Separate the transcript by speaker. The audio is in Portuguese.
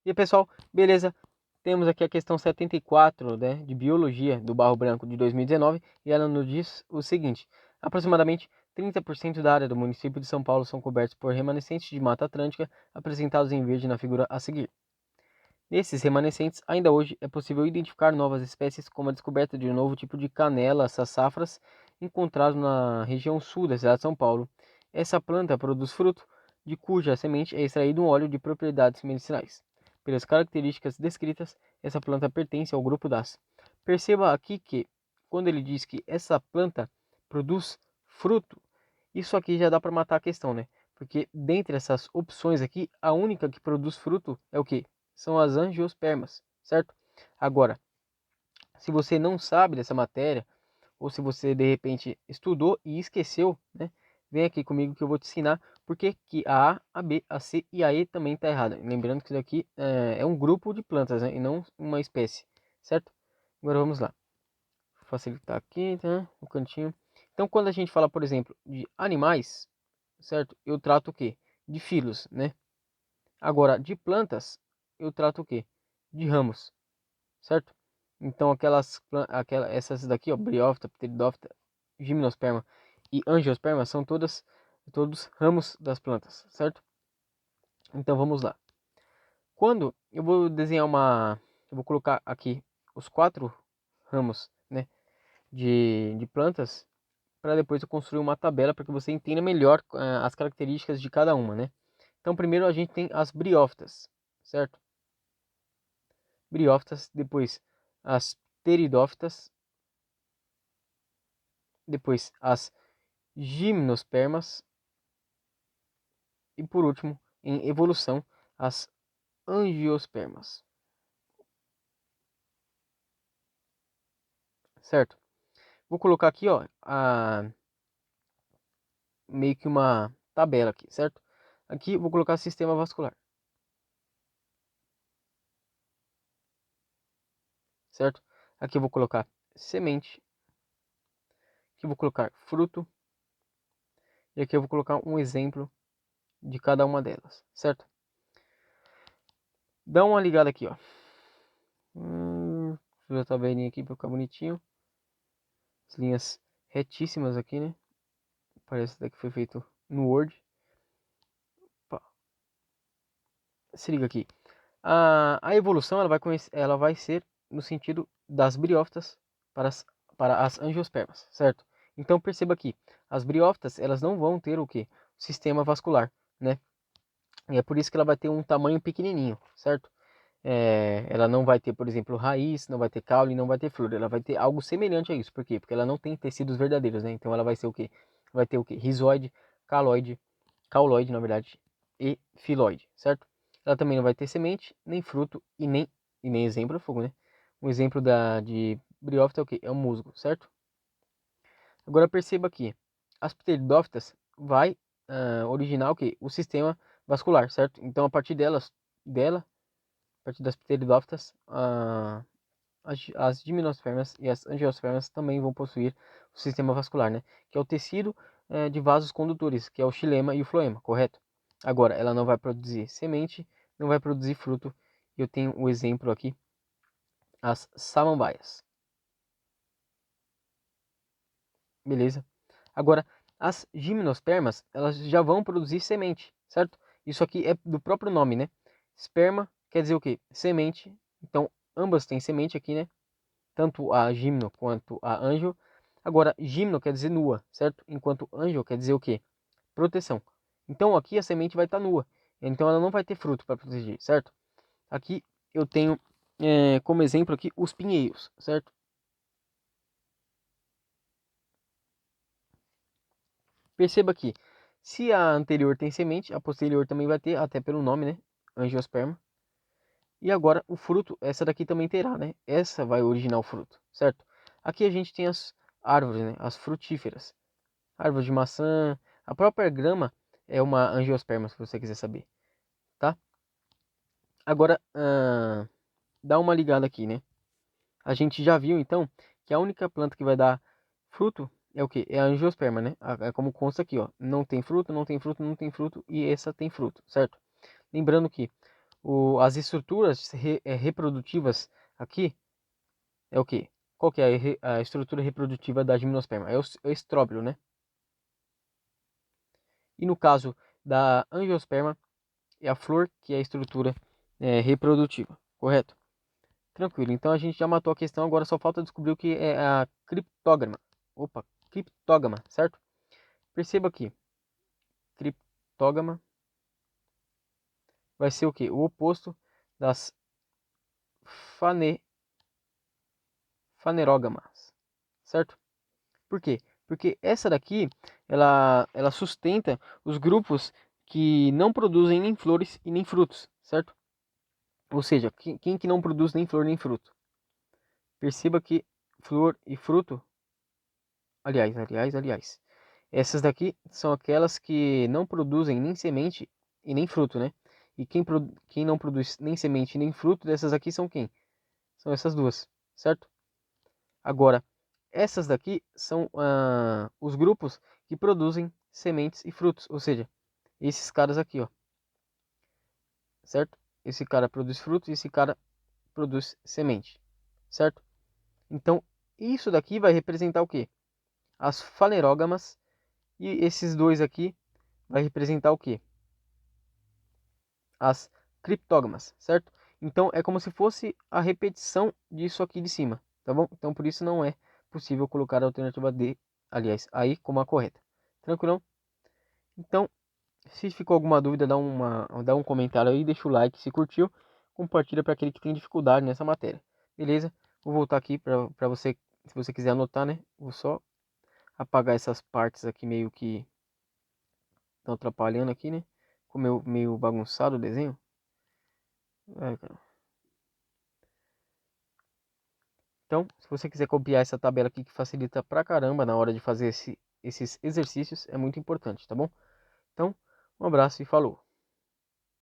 Speaker 1: E aí, pessoal, beleza? Temos aqui a questão 74, né, de Biologia do Barro Branco de 2019 e ela nos diz o seguinte: aproximadamente 30% da área do município de São Paulo são cobertos por remanescentes de Mata Atlântica apresentados em verde na figura a seguir. Nesses remanescentes, ainda hoje é possível identificar novas espécies, como a descoberta de um novo tipo de canela sassafras encontrado na região sul da cidade de São Paulo. Essa planta produz fruto, de cuja semente é extraído um óleo de propriedades medicinais. Pelas características descritas, essa planta pertence ao grupo das. Perceba aqui que, quando ele diz que essa planta produz fruto, isso aqui já dá para matar a questão, né? Porque dentre essas opções aqui, a única que produz fruto é o quê? São as angiospermas, certo? Agora, se você não sabe dessa matéria, ou se você de repente estudou e esqueceu, né? Vem aqui comigo que eu vou te ensinar porque que a A, a B, a C e a E também está errada. Lembrando que isso daqui é um grupo de plantas, né? E não uma espécie, certo? Agora vamos lá. Vou facilitar aqui, tá? No cantinho. Então, quando a gente fala, por exemplo, de animais, certo? Eu trato o quê? De filos, né? Agora, de plantas, eu trato o quê? De ramos, certo? Então, essas daqui, ó, Bryophyta, Pteridophyta, Gymnosperma e Angiosperma são todos ramos das plantas, certo? Então, vamos lá. Quando eu vou desenhar eu vou colocar aqui os 4 ramos, né, de plantas, para depois eu construir uma tabela para que você entenda melhor as características de cada uma, né? Então, primeiro a gente tem as briófitas, certo? Briófitas, depois as pteridófitas, depois as gimnospermas e por último, em evolução, as angiospermas, certo? Vou colocar aqui, ó, meio que uma tabela aqui, certo? Aqui vou colocar sistema vascular, certo? Aqui eu vou colocar semente, aqui eu vou colocar fruto e aqui eu vou colocar um exemplo de cada uma delas, certo? Dá uma ligada aqui, ó. Deixa eu a tabelinha aqui para ficar bonitinho. As linhas retíssimas aqui, né? Parece até que foi feito no Word. Opa. Se liga aqui. A evolução ela vai ser no sentido das briófitas para para as angiospermas, certo? Então perceba aqui, as briófitas elas não vão ter o que? O sistema vascular, né? E é por isso que ela vai ter um tamanho pequenininho, certo? Ela não vai ter, por exemplo, raiz, não vai ter caule, não vai ter flor. Ela vai ter algo semelhante a isso. Por quê? Porque ela não tem tecidos verdadeiros, né? Então ela vai ser o quê? Vai ter o quê? Rizoide, caloide, cauloide, na verdade, e filoide, certo? Ela também não vai ter semente, nem fruto e nem exemplo de fogo, né? Um exemplo de briófita é o quê? É o musgo, certo? Agora perceba aqui, as pteridófitas vai originar o quê? O sistema vascular, certo? Então a partir a partir das pteridófitas, as gimnospermas e as angiospermas também vão possuir o sistema vascular, né? Que é o tecido de vasos condutores, que é o xilema e o floema, correto? Agora, ela não vai produzir semente, não vai produzir fruto. Eu tenho o exemplo aqui, as samambaias. Beleza? Agora, as gimnospermas, elas já vão produzir semente, certo? Isso aqui é do próprio nome, né? Esperma quer dizer o quê? Semente. Então, ambas têm semente aqui, né? Tanto a gimno quanto a anjo. Agora, gimno quer dizer nua, certo? Enquanto anjo quer dizer o quê? Proteção. Então, aqui a semente vai estar nua. Então, ela não vai ter fruto para proteger, certo? Aqui eu tenho como exemplo aqui os pinheiros, certo? Perceba aqui, se a anterior tem semente, a posterior também vai ter, até pelo nome, né? Angiosperma. E agora o fruto, essa daqui também terá, né? Essa vai originar o fruto, certo? Aqui a gente tem as árvores, né? As frutíferas. Árvore de maçã, a própria grama é uma angiosperma, se você quiser saber, tá? Agora, dá uma ligada aqui, né? A gente já viu, então, que a única planta que vai dar fruto é o quê? É a angiosperma, né? É como consta aqui, ó. Não tem fruto, não tem fruto, não tem fruto e essa tem fruto, certo? Lembrando que as estruturas reprodutivas aqui é o quê? Qual que é a estrutura reprodutiva da gimnosperma? É o estróbilo, né? E no caso da angiosperma, é a flor que é a estrutura reprodutiva, correto? Tranquilo, então a gente já matou a questão, agora só falta descobrir o que é a criptógama. Opa, criptógama, certo? Perceba aqui, criptógama vai ser o que? O oposto das fanerógamas, certo? Por quê? Porque essa daqui, ela sustenta os grupos que não produzem nem flores e nem frutos, certo? Ou seja, quem que não produz nem flor nem fruto? Perceba que flor e fruto, aliás, essas daqui são aquelas que não produzem nem semente e nem fruto, né? E quem não produz nem semente nem fruto dessas aqui são quem? São essas duas, certo? Agora, essas daqui são os grupos que produzem sementes e frutos, ou seja, esses caras aqui, ó, certo? Esse cara produz frutos e esse cara produz semente, certo? Então, isso daqui vai representar o quê? As fanerógamas, e esses dois aqui vai representar o quê? As criptógamas, certo? Então, é como se fosse a repetição disso aqui de cima, tá bom? Então, por isso não é possível colocar a alternativa D, aliás, aí como a correta. Tranquilão? Então, se ficou alguma dúvida, dá um comentário aí, deixa o like se curtiu, compartilha para aquele que tem dificuldade nessa matéria. Beleza? Vou voltar aqui para você, se você quiser anotar, né? Vou só apagar essas partes aqui meio que estão atrapalhando aqui, né? Ficou meio bagunçado o desenho. Cara. Então, se você quiser copiar essa tabela aqui que facilita pra caramba na hora de fazer esses exercícios, é muito importante, tá bom? Então, um abraço e falou!